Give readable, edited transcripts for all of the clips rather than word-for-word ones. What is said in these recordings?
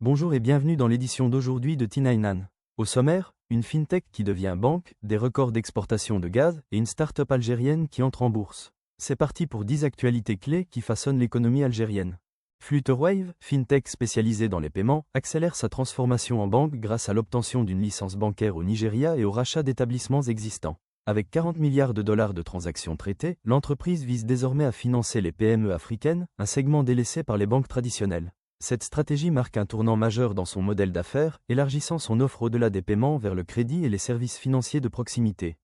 Bonjour et bienvenue dans l'édition d'aujourd'hui de T99. Au sommaire, une fintech qui devient banque, des records d'exportation de gaz et une start-up algérienne qui entre en bourse. C'est parti pour 10 actualités clés qui façonnent l'économie algérienne. Flutterwave, fintech spécialisée dans les paiements, accélère sa transformation en banque grâce à l'obtention d'une licence bancaire au Nigeria et au rachat d'établissements existants. Avec 40 milliards de dollars de transactions traitées, l'entreprise vise désormais à financer les PME africaines, un segment délaissé par les banques traditionnelles. Cette stratégie marque un tournant majeur dans son modèle d'affaires, élargissant son offre au-delà des paiements vers le crédit et les services financiers de proximité.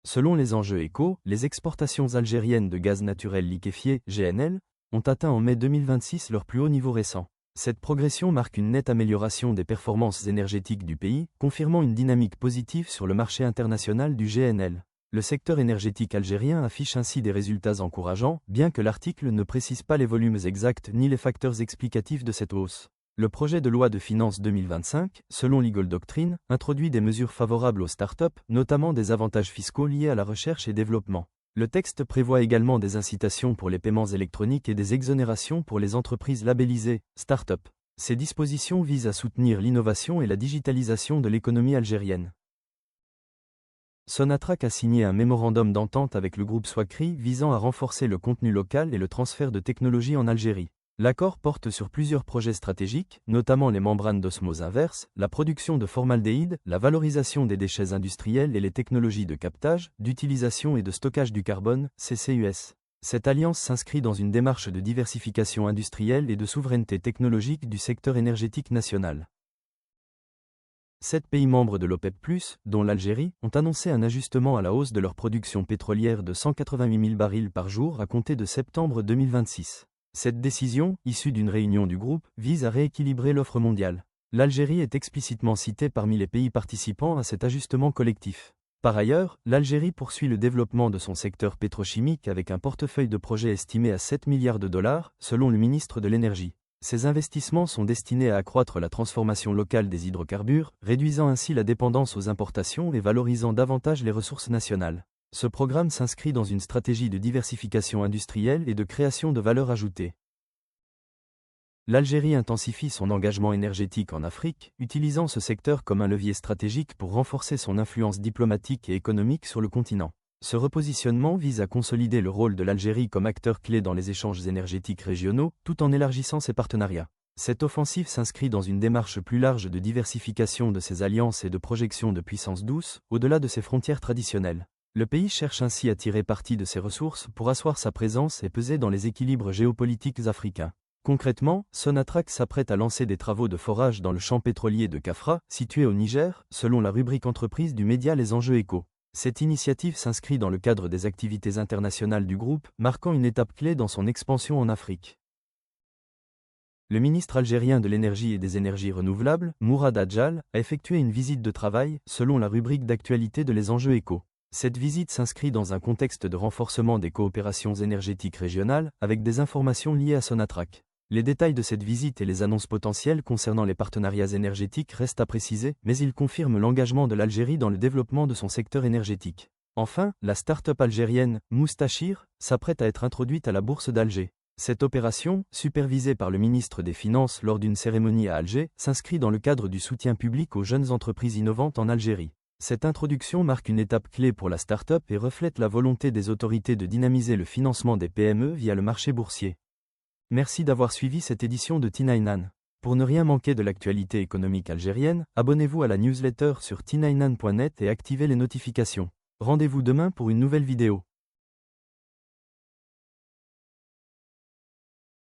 Selon les enjeux éco, les exportations algériennes de gaz naturel liquéfié, GNL, ont atteint en mai 2026 leur plus haut niveau récent. Cette progression marque une nette amélioration des performances énergétiques du pays, confirmant une dynamique positive sur le marché international du GNL. Le secteur énergétique algérien affiche ainsi des résultats encourageants, bien que l'article ne précise pas les volumes exacts ni les facteurs explicatifs de cette hausse. Le projet de loi de finances 2025, selon Legal Doctrine, introduit des mesures favorables aux startups, notamment des avantages fiscaux liés à la recherche et développement. Le texte prévoit également des incitations pour les paiements électroniques et des exonérations pour les entreprises labellisées start-up. Ces dispositions visent à soutenir l'innovation et la digitalisation de l'économie algérienne. Sonatrach a signé un mémorandum d'entente avec le groupe Swakri visant à renforcer le contenu local et le transfert de technologies en Algérie. L'accord porte sur plusieurs projets stratégiques, notamment les membranes d'osmose inverse, la production de formaldéhyde, la valorisation des déchets industriels et les technologies de captage, d'utilisation et de stockage du carbone, CCUS. Cette alliance s'inscrit dans une démarche de diversification industrielle et de souveraineté technologique du secteur énergétique national. 7 pays membres de l'OPEP+, dont l'Algérie, ont annoncé un ajustement à la hausse de leur production pétrolière de 188 000 barils par jour à compter de septembre 2026. Cette décision, issue d'une réunion du groupe, vise à rééquilibrer l'offre mondiale. L'Algérie est explicitement citée parmi les pays participants à cet ajustement collectif. Par ailleurs, l'Algérie poursuit le développement de son secteur pétrochimique avec un portefeuille de projets estimé à 7 milliards de dollars, selon le ministre de l'Énergie. Ces investissements sont destinés à accroître la transformation locale des hydrocarbures, réduisant ainsi la dépendance aux importations et valorisant davantage les ressources nationales. Ce programme s'inscrit dans une stratégie de diversification industrielle et de création de valeur ajoutée. L'Algérie intensifie son engagement énergétique en Afrique, utilisant ce secteur comme un levier stratégique pour renforcer son influence diplomatique et économique sur le continent. Ce repositionnement vise à consolider le rôle de l'Algérie comme acteur clé dans les échanges énergétiques régionaux, tout en élargissant ses partenariats. Cette offensive s'inscrit dans une démarche plus large de diversification de ses alliances et de projection de puissance douce, au-delà de ses frontières traditionnelles. Le pays cherche ainsi à tirer parti de ses ressources pour asseoir sa présence et peser dans les équilibres géopolitiques africains. Concrètement, Sonatrach s'apprête à lancer des travaux de forage dans le champ pétrolier de Kafra, situé au Niger, selon la rubrique entreprise du média Les Enjeux Éco. Cette initiative s'inscrit dans le cadre des activités internationales du groupe, marquant une étape clé dans son expansion en Afrique. Le ministre algérien de l'Énergie et des Énergies renouvelables, Mourad Adjal, a effectué une visite de travail, selon la rubrique d'actualité de Les Enjeux Éco. Cette visite s'inscrit dans un contexte de renforcement des coopérations énergétiques régionales, avec des informations liées à Sonatrach. Les détails de cette visite et les annonces potentielles concernant les partenariats énergétiques restent à préciser, mais ils confirment l'engagement de l'Algérie dans le développement de son secteur énergétique. Enfin, la start-up algérienne, Moustachir, s'apprête à être introduite à la bourse d'Alger. Cette opération, supervisée par le ministre des Finances lors d'une cérémonie à Alger, s'inscrit dans le cadre du soutien public aux jeunes entreprises innovantes en Algérie. Cette introduction marque une étape clé pour la start-up et reflète la volonté des autorités de dynamiser le financement des PME via le marché boursier. Merci d'avoir suivi cette édition de T99. Pour ne rien manquer de l'actualité économique algérienne, abonnez-vous à la newsletter sur t99.net et activez les notifications. Rendez-vous demain pour une nouvelle vidéo.